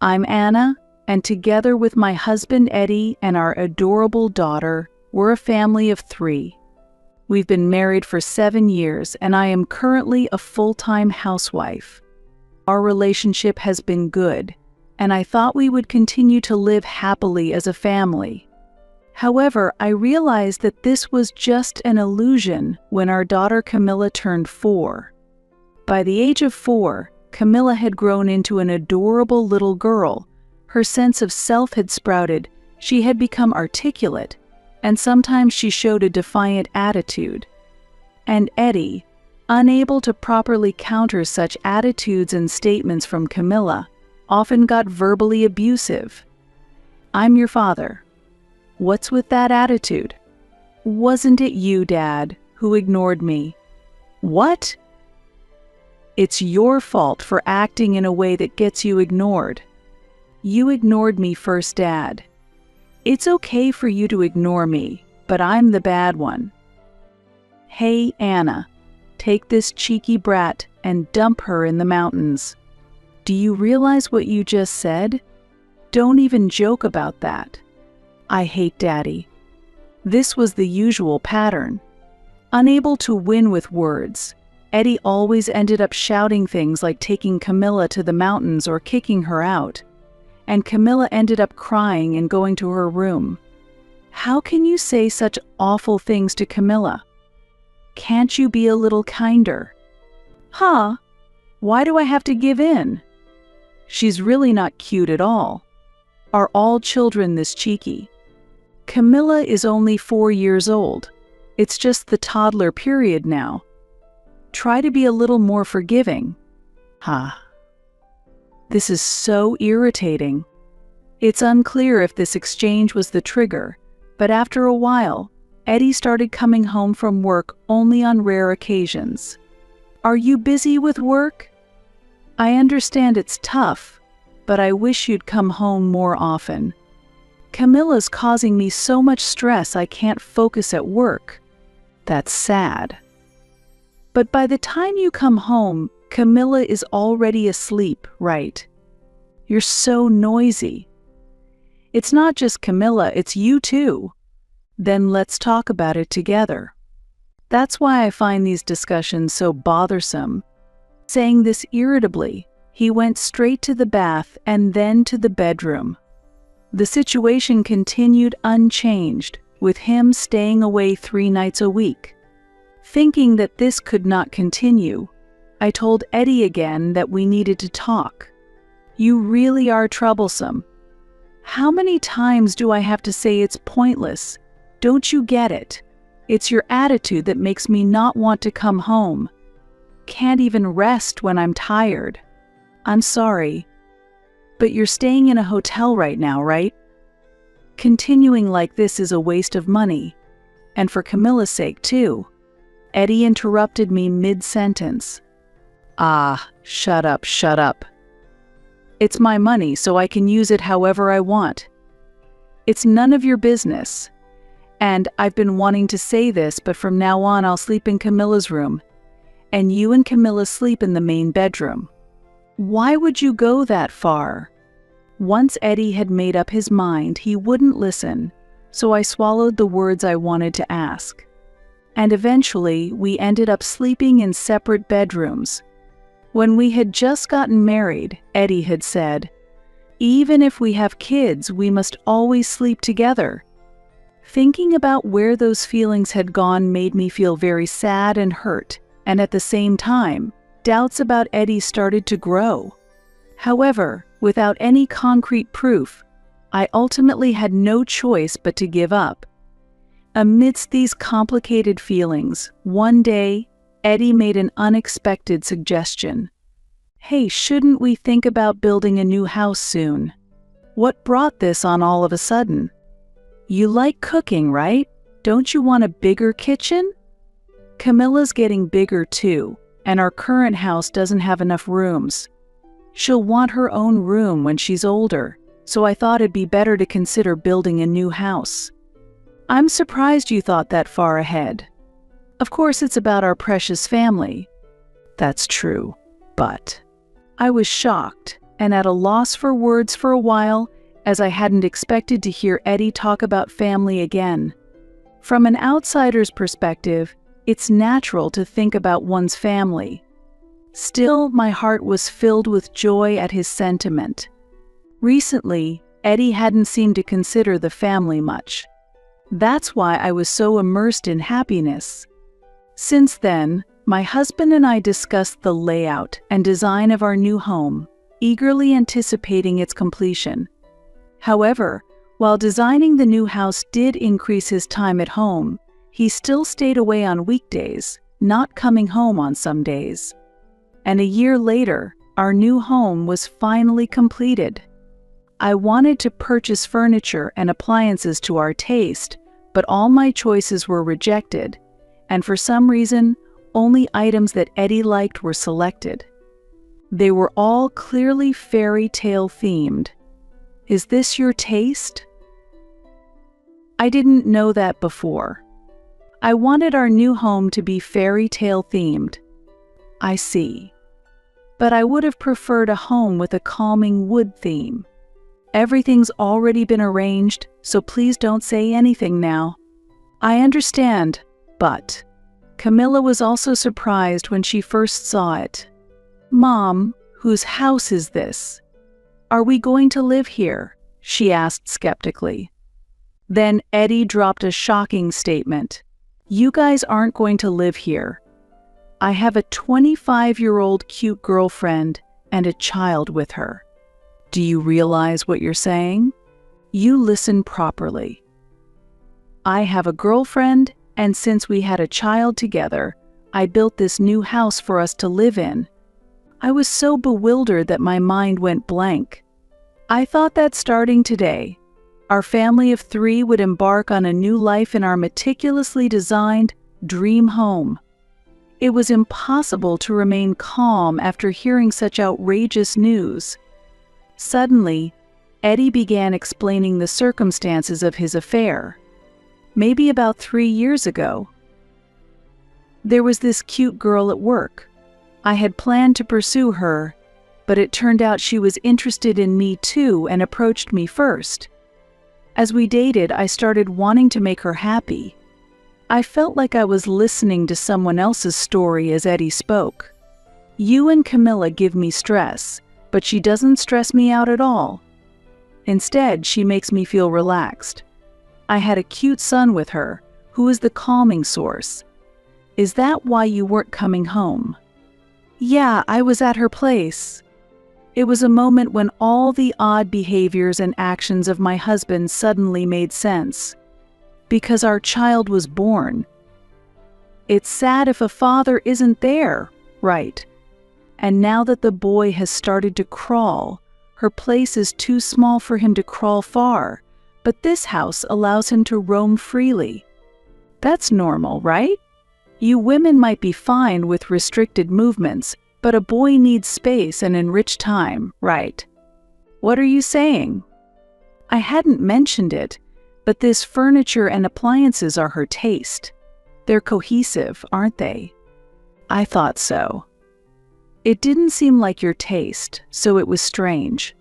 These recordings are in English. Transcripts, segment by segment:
I'm Anna, and together with my husband Eddie and our adorable daughter, we're a family of 3. We've been married for 7 years, and I am currently a full-time housewife. Our relationship has been good, and I thought we would continue to live happily as a family. However, I realized that this was just an illusion when our daughter Camilla turned 4. By the age of 4, Camilla had grown into an adorable little girl. Her sense of self had sprouted, she had become articulate, and sometimes she showed a defiant attitude. And Eddie, unable to properly counter such attitudes and statements from Camilla, often got verbally abusive. "I'm your father. What's with that attitude? Wasn't it you, Dad, who ignored me? What? It's your fault for acting in a way that gets you ignored. You ignored me first, Dad. It's okay for you to ignore me, but I'm the bad one. Hey, Anna, take this cheeky brat and dump her in the mountains. Do you realize what you just said? Don't even joke about that. I hate Daddy." This was the usual pattern. Unable to win with words, Eddie always ended up shouting things like taking Camilla to the mountains or kicking her out, and Camilla ended up crying and going to her room. How can you say such awful things to Camilla? Can't you be a little kinder? Huh? Why do I have to give in? She's really not cute at all. Are all children this cheeky? Camilla is only 4 years old. It's just the toddler period now. Try to be a little more forgiving. This is so irritating. It's unclear if this exchange was the trigger, but after a while, Eddie started coming home from work only on rare occasions. Are you busy with work? I understand it's tough, but I wish you'd come home more often. Camilla's causing me so much stress I can't focus at work. That's sad. But by the time you come home, Camilla is already asleep, right? You're so noisy. It's not just Camilla, it's you too. Then let's talk about it together. That's why I find these discussions so bothersome. Saying this irritably, he went straight to the bath and then to the bedroom. The situation continued unchanged, with him staying away 3 nights a week. Thinking that this could not continue, I told Eddie again that we needed to talk. You really are troublesome. How many times do I have to say it's pointless? Don't you get it? It's your attitude that makes me not want to come home. Can't even rest when I'm tired. I'm sorry, but you're staying in a hotel right now, right? Continuing like this is a waste of money, and for Camilla's sake too. Eddie interrupted me mid-sentence. Shut up. It's my money, so I can use it however I want. It's none of your business. And I've been wanting to say this, but from now on I'll sleep in Camilla's room, and you and Camilla sleep in the main bedroom. Why would you go that far? Once Eddie had made up his mind, he wouldn't listen, so I swallowed the words I wanted to ask. And eventually, we ended up sleeping in separate bedrooms. When we had just gotten married, Eddie had said, "Even if we have kids, we must always sleep together." Thinking about where those feelings had gone made me feel very sad and hurt, and at the same time, doubts about Eddie started to grow. However, without any concrete proof, I ultimately had no choice but to give up. Amidst these complicated feelings, one day, Eddie made an unexpected suggestion. Hey, shouldn't we think about building a new house soon? What brought this on all of a sudden? You like cooking, right? Don't you want a bigger kitchen? Camilla's getting bigger too, and our current house doesn't have enough rooms. She'll want her own room when she's older, so I thought it'd be better to consider building a new house. I'm surprised you thought that far ahead. Of course, it's about our precious family. That's true, but I was shocked. and at a loss for words for a while, as I hadn't expected to hear Eddie talk about family again. From an outsider's perspective, it's natural to think about one's family. Still, my heart was filled with joy at his sentiment. Recently, Eddie hadn't seemed to consider the family much. That's why I was so immersed in happiness. Since then, my husband and I discussed the layout and design of our new home, eagerly anticipating its completion. However, while designing the new house did increase his time at home, he still stayed away on weekdays, not coming home on some days. And a year later, our new home was finally completed. I wanted to purchase furniture and appliances to our taste, but all my choices were rejected, and for some reason, only items that Eddie liked were selected. They were all clearly fairy tale themed. Is this your taste? I didn't know that before. I wanted our new home to be fairy tale themed. I see. But I would have preferred a home with a calming wood theme. Everything's already been arranged, so please don't say anything now. I understand, but Camilla was also surprised when she first saw it. Mom, whose house is this? Are we going to live here? She asked skeptically. Then Eddie dropped a shocking statement. You guys aren't going to live here. I have a 25-year-old cute girlfriend and a child with her. Do you realize what you're saying? You listen properly. I have a girlfriend, and since we had a child together, I built this new house for us to live in. I was so bewildered that my mind went blank. I thought that starting today, our family of 3 would embark on a new life in our meticulously designed dream home. It was impossible to remain calm after hearing such outrageous news. Suddenly, Eddie began explaining the circumstances of his affair. Maybe about 3 years ago, there was this cute girl at work. I had planned to pursue her, but it turned out she was interested in me too and approached me first. As we dated, I started wanting to make her happy. I felt like I was listening to someone else's story as Eddie spoke. You and Camilla give me stress, but she doesn't stress me out at all. Instead, she makes me feel relaxed. I had a cute son with her, who is the calming source. Is that why you weren't coming home? Yeah, I was at her place. It was a moment when all the odd behaviors and actions of my husband suddenly made sense. Because our child was born. It's sad if a father isn't there, right? And now that the boy has started to crawl, her place is too small for him to crawl far, but this house allows him to roam freely. That's normal, right? You women might be fine with restricted movements, but a boy needs space and enriched time, right? What are you saying? I hadn't mentioned it, but this furniture and appliances are her taste. They're cohesive, aren't they? I thought so. It didn't seem like your taste, so it was strange.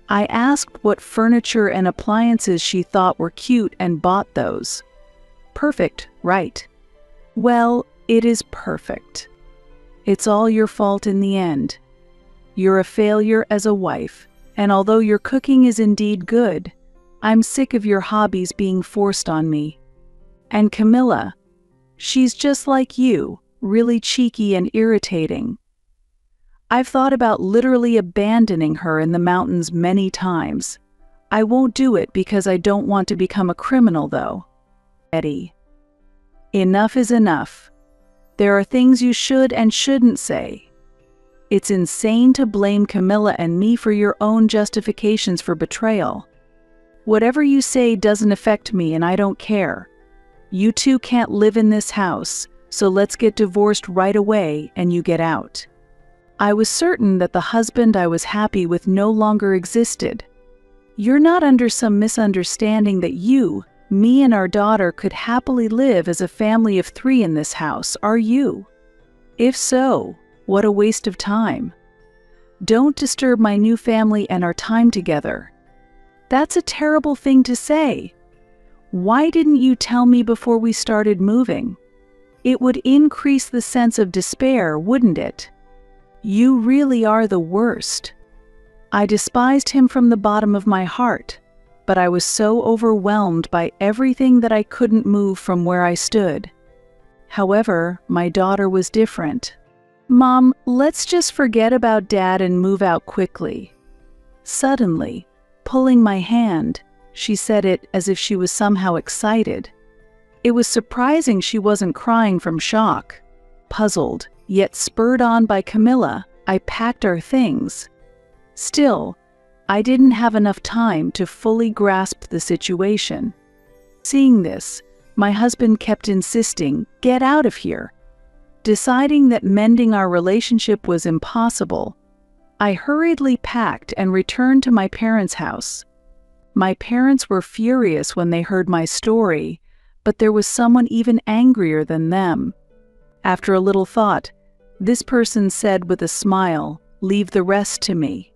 I asked what furniture and appliances she thought were cute and bought those. Perfect, right? Well, it is perfect. It's all your fault in the end. You're a failure as a wife, and although your cooking is indeed good, I'm sick of your hobbies being forced on me. And Camilla, she's just like you, really cheeky and irritating. I've thought about literally abandoning her in the mountains many times. I won't do it because I don't want to become a criminal, though. Eddie. Enough is enough. There are things you should and shouldn't say. It's insane to blame Camilla and me for your own justifications for betrayal. Whatever you say doesn't affect me and I don't care. You two can't live in this house, so let's get divorced right away and you get out. I was certain that the husband I was happy with no longer existed. You're not under some misunderstanding that you, me and our daughter could happily live as a family of 3 in this house, are you? If so, what a waste of time. Don't disturb my new family and our time together." That's a terrible thing to say. Why didn't you tell me before we started moving? It would increase the sense of despair, wouldn't it? You really are the worst. I despised him from the bottom of my heart, but I was so overwhelmed by everything that I couldn't move from where I stood. However, my daughter was different. "Mom, let's just forget about Dad and move out quickly." Suddenly, pulling my hand, she said it as if she was somehow excited. It was surprising she wasn't crying from shock. Puzzled, yet spurred on by Camilla, I packed our things. Still, I didn't have enough time to fully grasp the situation. Seeing this, my husband kept insisting, "Get out of here." Deciding that mending our relationship was impossible, I hurriedly packed and returned to my parents' house. My parents were furious when they heard my story, but there was someone even angrier than them. After a little thought, this person said with a smile, "Leave the rest to me."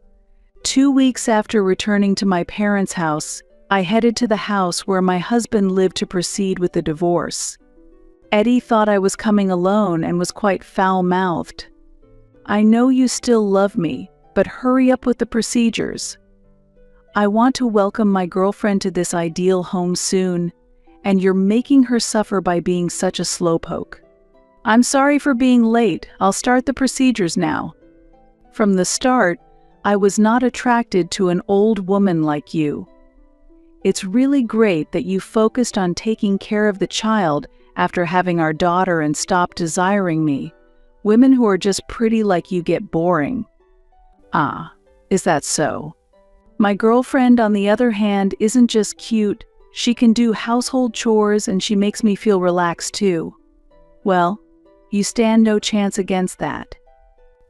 2 weeks after returning to my parents' house, I headed to the house where my husband lived to proceed with the divorce. Eddie thought I was coming alone and was quite foul-mouthed. "I know you still love me, but hurry up with the procedures. I want to welcome my girlfriend to this ideal home soon, and you're making her suffer by being such a slowpoke. I'm sorry for being late. I'll start the procedures now. From the start, I was not attracted to an old woman like you. It's really great that you focused on taking care of the child after having our daughter and stopped desiring me. Women who are just pretty like you get boring." "Ah, is that so? My girlfriend, on the other hand, isn't just cute, she can do household chores and she makes me feel relaxed too." "Well, you stand no chance against that.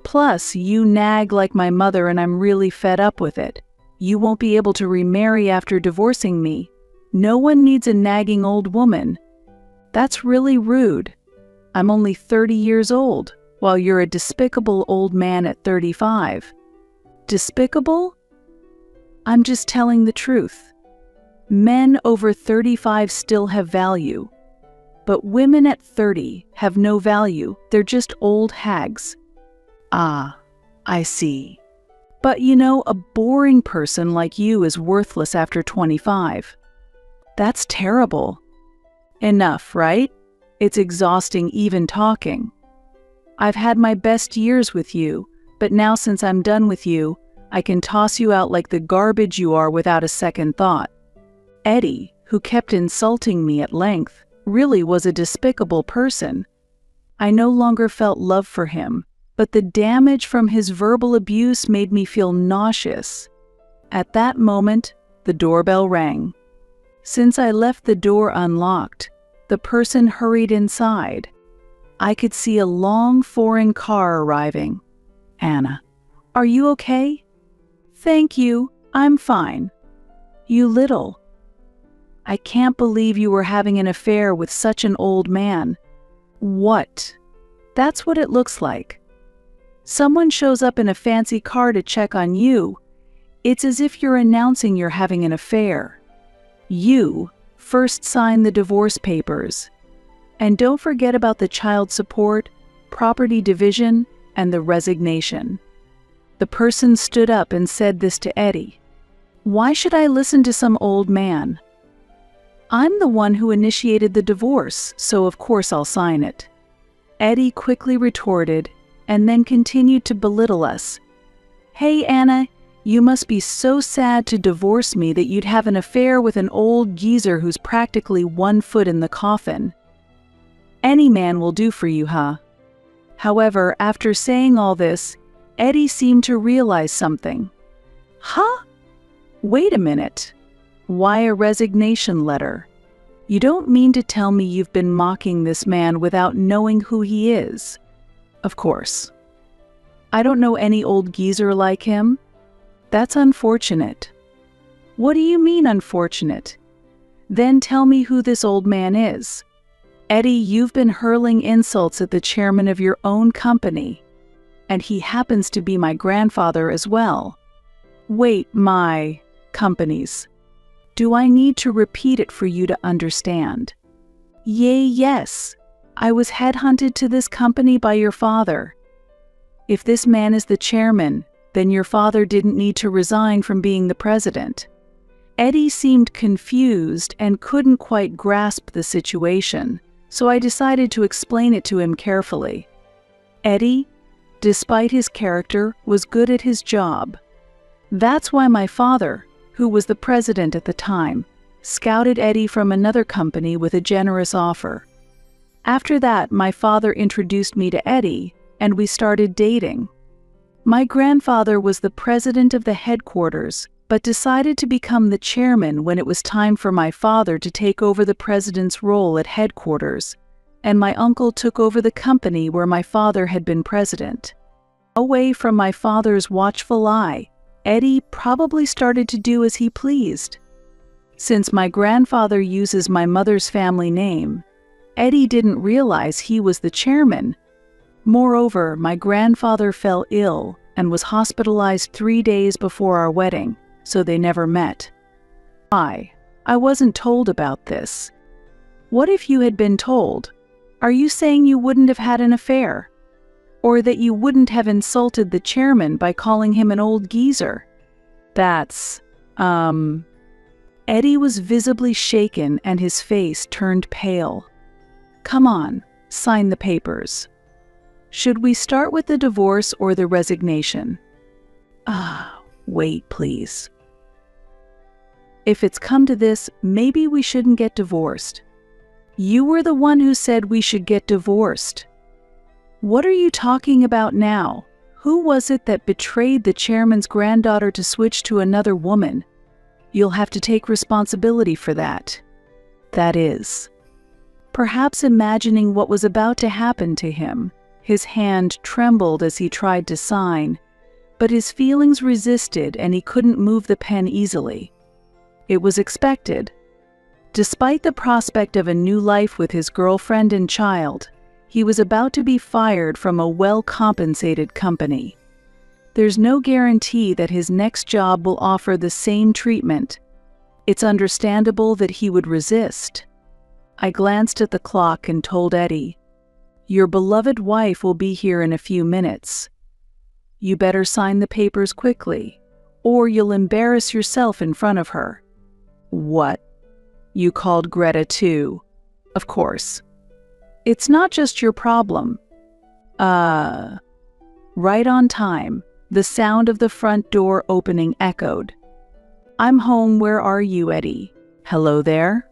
Plus, you nag like my mother and I'm really fed up with it. You won't be able to remarry after divorcing me. No one needs a nagging old woman. That's really rude. I'm only 30 years old, while you're a despicable old man at 35. Despicable? I'm just telling the truth. Men over 35 still have value, but women at 30 have no value. They're just old hags." "Ah, I see. But you know, a boring person like you is worthless after 25. That's terrible. Enough, right? It's exhausting even talking. I've had my best years with you, but now since I'm done with you, I can toss you out like the garbage you are without a second thought." Eddie, who kept insulting me at length, really was a despicable person. I no longer felt love for him, but the damage from his verbal abuse made me feel nauseous. At that moment, the doorbell rang. Since I left the door unlocked, the person hurried inside. I could see a long foreign car arriving. "Anna, are you okay?" "Thank you, I'm fine." "You little. I can't believe you were having an affair with such an old man." "What?" "That's what it looks like. Someone shows up in a fancy car to check on you. It's as if you're announcing you're having an affair. You first sign the divorce papers. And don't forget about the child support, property division, and the resignation." The person stood up and said this to Eddie. "Why should I listen to some old man? I'm the one who initiated the divorce, so of course I'll sign it." Eddie quickly retorted, and then continued to belittle us. "Hey Anna, you must be so sad to divorce me that you'd have an affair with an old geezer who's practically 1 foot in the coffin. Any man will do for you, huh?" However, after saying all this, Eddie seemed to realize something. "Huh? Wait a minute. Why a resignation letter? You don't mean to tell me you've been mocking this man without knowing who he is?" "Of course. I don't know any old geezer like him." "That's unfortunate." "What do you mean unfortunate? Then tell me who this old man is." "Eddie, you've been hurling insults at the chairman of your own company." and he happens to be my grandfather as well. Wait, my companies. Do I need to repeat it for you to understand? Yes. I was headhunted to this company by your father. If this man is the chairman, then your father didn't need to resign from being the president. Eddie seemed confused and couldn't quite grasp the situation, so I decided to explain it to him carefully. Eddie, despite his character, was good at his job. That's why my father, who was the president at the time, scouted Eddie from another company with a generous offer. After that, my father introduced me to Eddie, and we started dating. My grandfather was the president of the headquarters, but decided to become the chairman when it was time for my father to take over the president's role at headquarters, and my uncle took over the company where my father had been president. Away from my father's watchful eye, Eddie probably started to do as he pleased. Since my grandfather uses my mother's family name, Eddie didn't realize he was the chairman. Moreover, my grandfather fell ill and was hospitalized 3 days before our wedding, so they never met. I wasn't told about this. What if you had been told? Are you saying you wouldn't have had an affair? Or that you wouldn't have insulted the chairman by calling him an old geezer? Eddie was visibly shaken and his face turned pale. Come on, sign the papers. Should we start with the divorce or the resignation? Wait, please. If it's come to this, maybe we shouldn't get divorced. You were the one who said we should get divorced. What are you talking about now? Who was it that betrayed the chairman's granddaughter to switch to another woman? You'll have to take responsibility for that. That is. Perhaps imagining what was about to happen to him, his hand trembled as he tried to sign, but his feelings resisted and he couldn't move the pen easily. It was expected. Despite the prospect of a new life with his girlfriend and child, he was about to be fired from a well-compensated company. There's no guarantee that his next job will offer the same treatment. It's understandable that he would resist. I glanced at the clock and told Eddie, "Your beloved wife will be here in a few minutes. You better sign the papers quickly, or you'll embarrass yourself in front of her." What? You called Greta too? Of course. It's not just your problem. Right on time, the sound of the front door opening echoed. "I'm home, where are you, Eddie? Hello there?"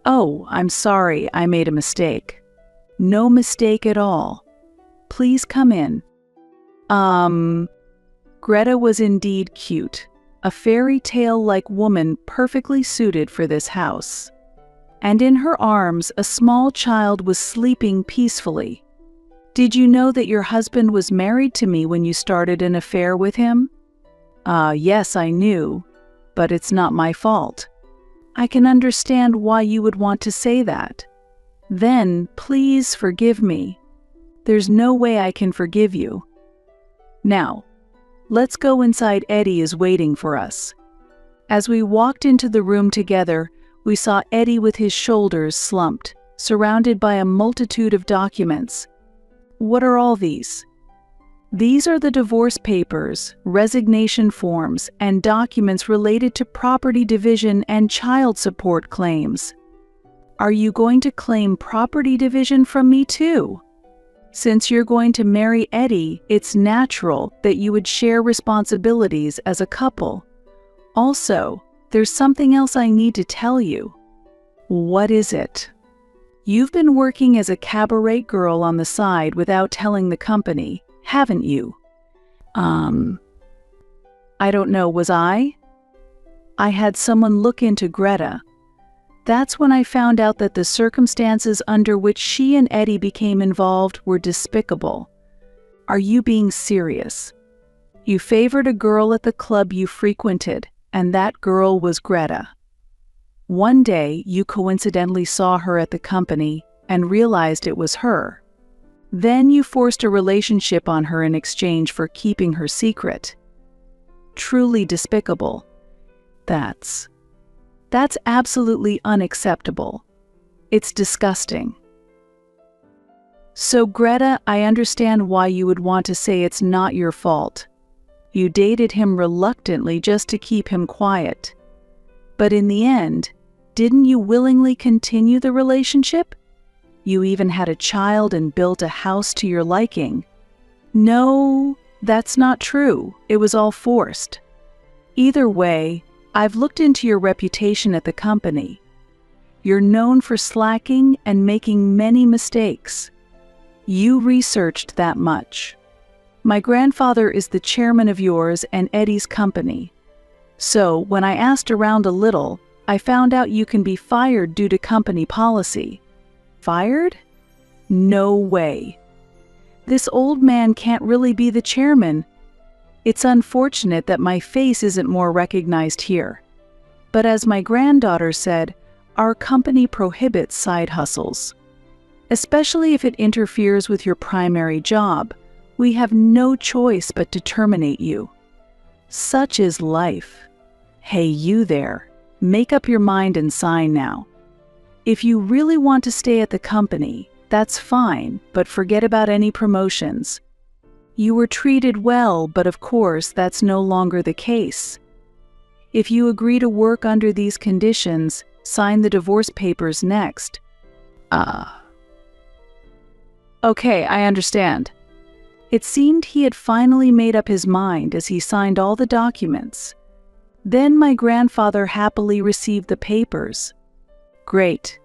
"Oh, I'm sorry, I made a mistake." "No mistake at all. Please come in." Greta was indeed cute, a fairy tale-like woman perfectly suited for this house. And in her arms, a small child was sleeping peacefully. "Did you know that your husband was married to me when you started an affair with him?" Yes, I knew, but it's not my fault." "I can understand why you would want to say that. Then, please forgive me." "There's no way I can forgive you." "Now, let's go inside. Eddie is waiting for us." As we walked into the room together, we saw Eddie with his shoulders slumped, surrounded by a multitude of documents. "What are all these?" "These are the divorce papers, resignation forms, and documents related to property division and child support claims." "Are you going to claim property division from me too?" "Since you're going to marry Eddie, it's natural that you would share responsibilities as a couple. Also, there's something else I need to tell you." "What is it?" "You've been working as a cabaret girl on the side without telling the company, haven't you?" I don't know, was I? I had someone look into Greta. That's when I found out that the circumstances under which she and Eddie became involved were despicable. Are you being serious? You favored a girl at the club you frequented, and that girl was Greta. One day, you coincidentally saw her at the company and realized it was her. Then you forced a relationship on her in exchange for keeping her secret. Truly despicable. That's absolutely unacceptable. It's disgusting. So Greta, I understand why you would want to say it's not your fault. You dated him reluctantly just to keep him quiet. But in the end, didn't you willingly continue the relationship? You even had a child and built a house to your liking. No, that's not true. It was all forced. Either way, I've looked into your reputation at the company. You're known for slacking and making many mistakes. You researched that much. My grandfather is the chairman of yours and Eddie's company. So, when I asked around a little, I found out you can be fired due to company policy. Fired? No way. This old man can't really be the chairman. It's unfortunate that my face isn't more recognized here. But as my granddaughter said, our company prohibits side hustles. Especially if it interferes with your primary job, we have no choice but to terminate you. Such is life. Hey, you there, make up your mind and sign now. If you really want to stay at the company, that's fine, but forget about any promotions. You were treated well, but of course that's no longer the case. If you agree to work under these conditions, sign the divorce papers next. Okay, I understand. It seemed he had finally made up his mind as he signed all the documents. Then my grandfather happily received the papers. Great.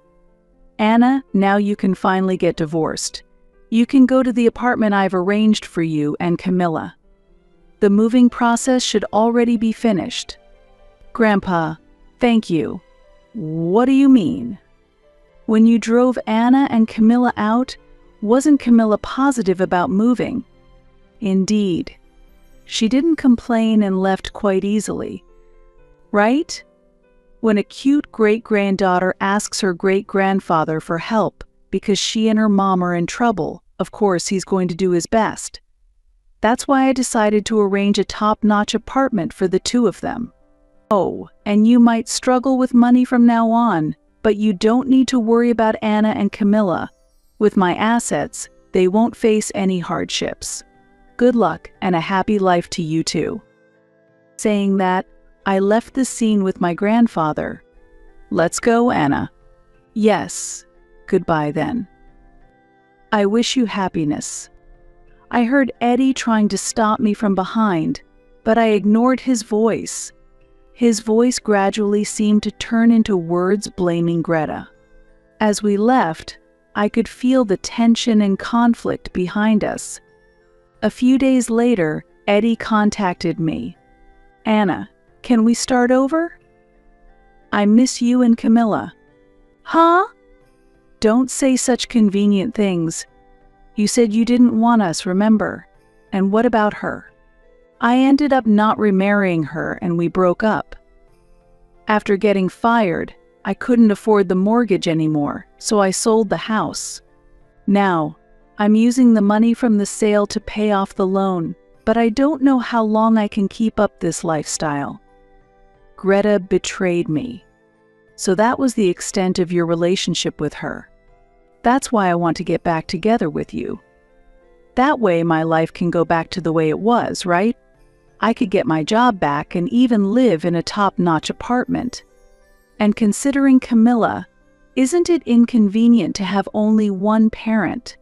Anna, now you can finally get divorced. You can go to the apartment I've arranged for you and Camilla. The moving process should already be finished. Grandpa, thank you. What do you mean? When you drove Anna and Camilla out, wasn't Camilla positive about moving? Indeed. She didn't complain and left quite easily. Right? When a cute great-granddaughter asks her great-grandfather for help because she and her mom are in trouble, of course he's going to do his best. That's why I decided to arrange a top-notch apartment for the two of them. Oh, and you might struggle with money from now on, but you don't need to worry about Anna and Camilla. With my assets, they won't face any hardships. Good luck and a happy life to you two. Saying that, I left the scene with my grandfather. Let's go, Anna. Yes. Goodbye then. I wish you happiness. I heard Eddie trying to stop me from behind, but I ignored his voice. His voice gradually seemed to turn into words blaming Greta. As we left, I could feel the tension and conflict behind us. A few days later, Eddie contacted me. Anna, can we start over? I miss you and Camilla. Huh? Don't say such convenient things. You said you didn't want us, remember? And what about her? I ended up not remarrying her and we broke up. After getting fired, I couldn't afford the mortgage anymore, so I sold the house. Now, I'm using the money from the sale to pay off the loan, but I don't know how long I can keep up this lifestyle. Greta betrayed me. So that was the extent of your relationship with her. That's why I want to get back together with you. That way my life can go back to the way it was, right? I could get my job back and even live in a top-notch apartment. And considering Camilla, isn't it inconvenient to have only one parent?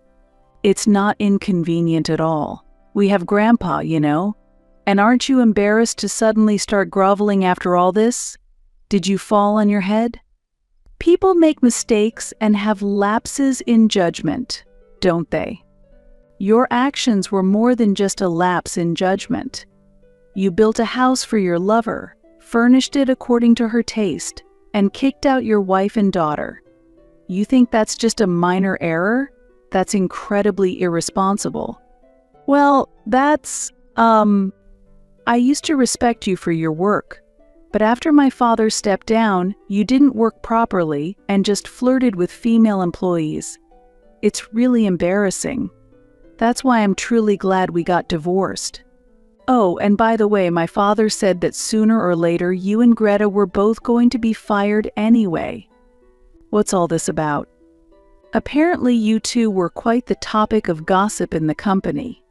It's not inconvenient at all. We have Grandpa, you know. And aren't you embarrassed to suddenly start groveling after all this? Did you fall on your head? People make mistakes and have lapses in judgment, don't they? Your actions were more than just a lapse in judgment. You built a house for your lover, furnished it according to her taste, and kicked out your wife and daughter. You think that's just a minor error? That's incredibly irresponsible. Well, I used to respect you for your work, but after my father stepped down, you didn't work properly and just flirted with female employees. It's really embarrassing. That's why I'm truly glad we got divorced. Oh, and by the way, my father said that sooner or later you and Greta were both going to be fired anyway. What's all this about? Apparently you two were quite the topic of gossip in the company.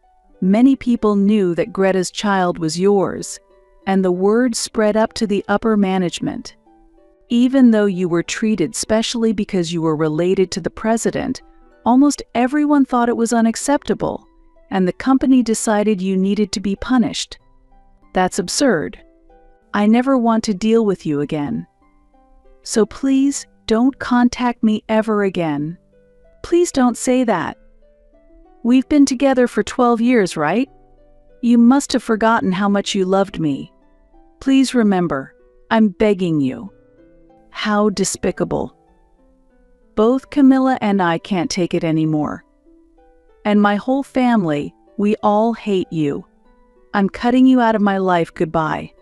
Many people knew that Greta's child was yours, and the word spread up to the upper management. Even though you were treated specially because you were related to the president, almost everyone thought it was unacceptable, and the company decided you needed to be punished. That's absurd. I never want to deal with you again. So please don't contact me ever again. Please don't say that. We've been together for 12 years, right? You must have forgotten how much you loved me. Please remember, I'm begging you. How despicable. Both Camilla and I can't take it anymore. And my whole family, we all hate you. I'm cutting you out of my life, goodbye.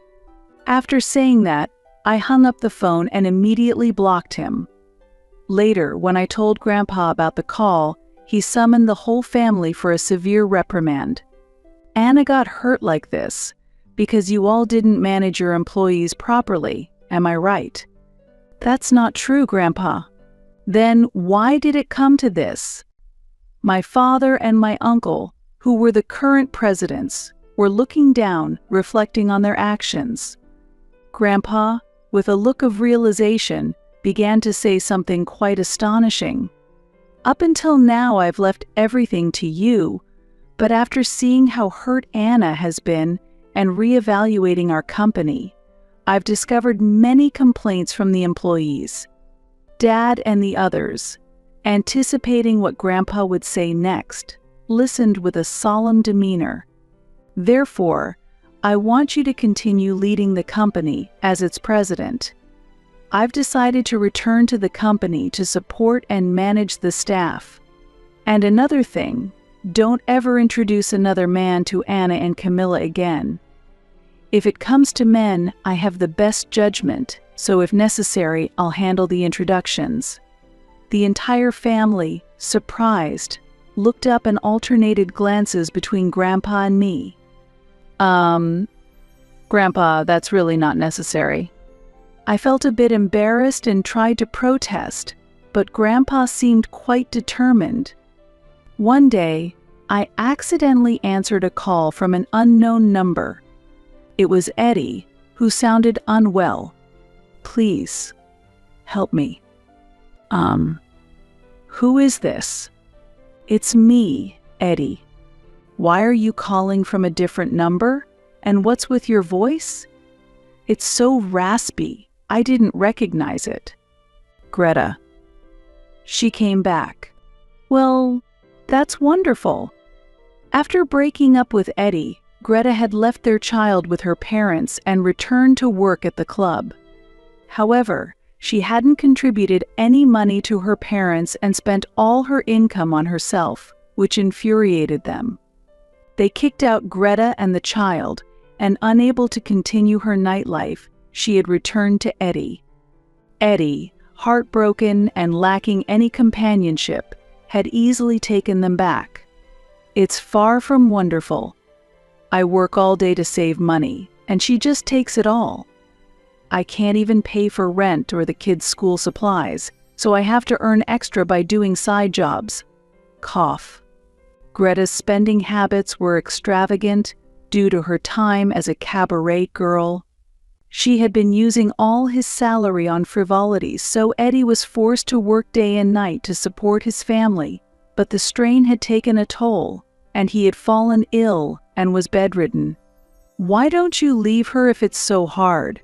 After saying that, I hung up the phone and immediately blocked him. Later, when I told Grandpa about the call, he summoned the whole family for a severe reprimand. Anna got hurt like this because you all didn't manage your employees properly, am I right? That's not true, Grandpa. Then why did it come to this? My father and my uncle, who were the current presidents, were looking down, reflecting on their actions. Grandpa, with a look of realization, began to say something quite astonishing. Up until now, I've left everything to you, but after seeing how hurt Anna has been and reevaluating our company, I've discovered many complaints from the employees. Dad and the others, anticipating what Grandpa would say next, listened with a solemn demeanor. Therefore, I want you to continue leading the company as its president. I've decided to return to the company to support and manage the staff. And another thing, don't ever introduce another man to Anna and Camilla again. If it comes to men, I have the best judgment, so if necessary, I'll handle the introductions. The entire family, surprised, looked up and alternated glances between Grandpa and me. Grandpa, that's really not necessary. I felt a bit embarrassed and tried to protest, but Grandpa seemed quite determined. One day, I accidentally answered a call from an unknown number. It was Eddie, who sounded unwell. Please, help me. Who is this? It's me, Eddie. Why are you calling from a different number? And what's with your voice? It's so raspy, I didn't recognize it. Greta. She came back. Well, that's wonderful. After breaking up with Eddie, Greta had left their child with her parents and returned to work at the club. However, she hadn't contributed any money to her parents and spent all her income on herself, which infuriated them. They kicked out Greta and the child, and unable to continue her nightlife, she had returned to Eddie. Eddie, heartbroken and lacking any companionship, had easily taken them back. It's far from wonderful. I work all day to save money, and she just takes it all. I can't even pay for rent or the kids' school supplies, so I have to earn extra by doing side jobs. Cough. Greta's spending habits were extravagant due to her time as a cabaret girl. She had been using all his salary on frivolities, so Eddie was forced to work day and night to support his family, but the strain had taken a toll, and he had fallen ill and was bedridden. Why don't you leave her if it's so hard?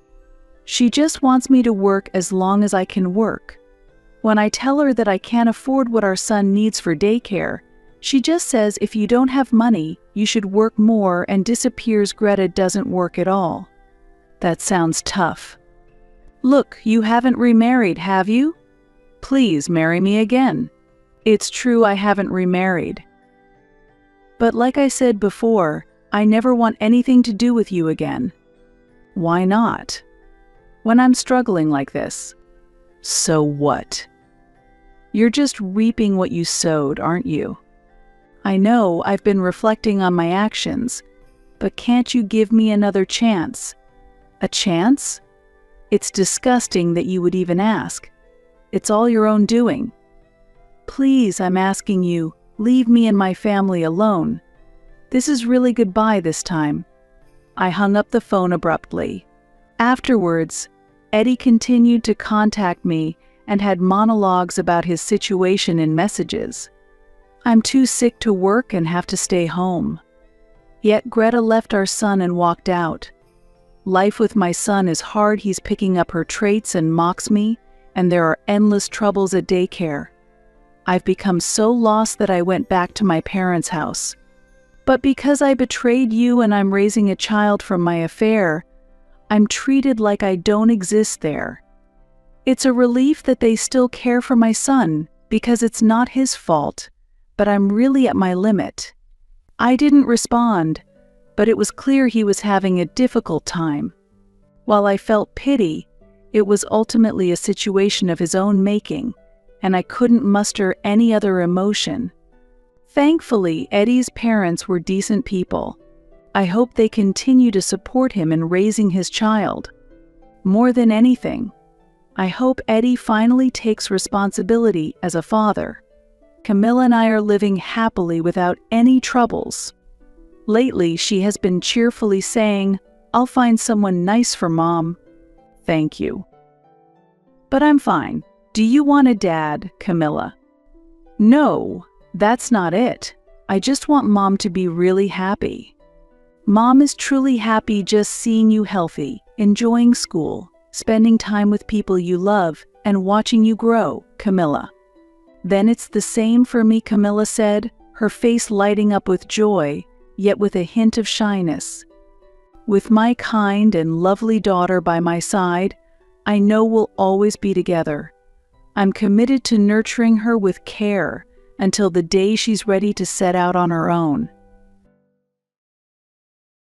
She just wants me to work as long as I can work. When I tell her that I can't afford what our son needs for daycare, she just says if you don't have money, you should work more and disappears. Greta doesn't work at all. That sounds tough. Look, you haven't remarried, have you? Please marry me again. It's true I haven't remarried. But like I said before, I never want anything to do with you again. Why not? When I'm struggling like this. So what? You're just reaping what you sowed, aren't you? I know I've been reflecting on my actions, but can't you give me another chance? A chance? It's disgusting that you would even ask. It's all your own doing. Please, I'm asking you, leave me and my family alone. This is really goodbye this time." I hung up the phone abruptly. Afterwards, Eddie continued to contact me and had monologues about his situation in messages. "I'm too sick to work and have to stay home." Yet Greta left our son and walked out. Life with my son is hard. He's picking up her traits and mocks me, and there are endless troubles at daycare. I've become so lost that I went back to my parents' house. But because I betrayed you and I'm raising a child from my affair, I'm treated like I don't exist there. It's a relief that they still care for my son because it's not his fault, but I'm really at my limit. I didn't respond, but it was clear he was having a difficult time. While I felt pity, it was ultimately a situation of his own making, and I couldn't muster any other emotion. Thankfully, Eddie's parents were decent people. I hope they continue to support him in raising his child. More than anything, I hope Eddie finally takes responsibility as a father. Camilla and I are living happily without any troubles. Lately, she has been cheerfully saying, "I'll find someone nice for Mom." Thank you. But I'm fine. Do you want a dad, Camilla? No, that's not it. I just want Mom to be really happy. Mom is truly happy just seeing you healthy, enjoying school, spending time with people you love, and watching you grow, Camilla. Then it's the same for me, Camilla said, her face lighting up with joy, yet with a hint of shyness. With my kind and lovely daughter by my side, I know we'll always be together. I'm committed to nurturing her with care until the day she's ready to set out on her own.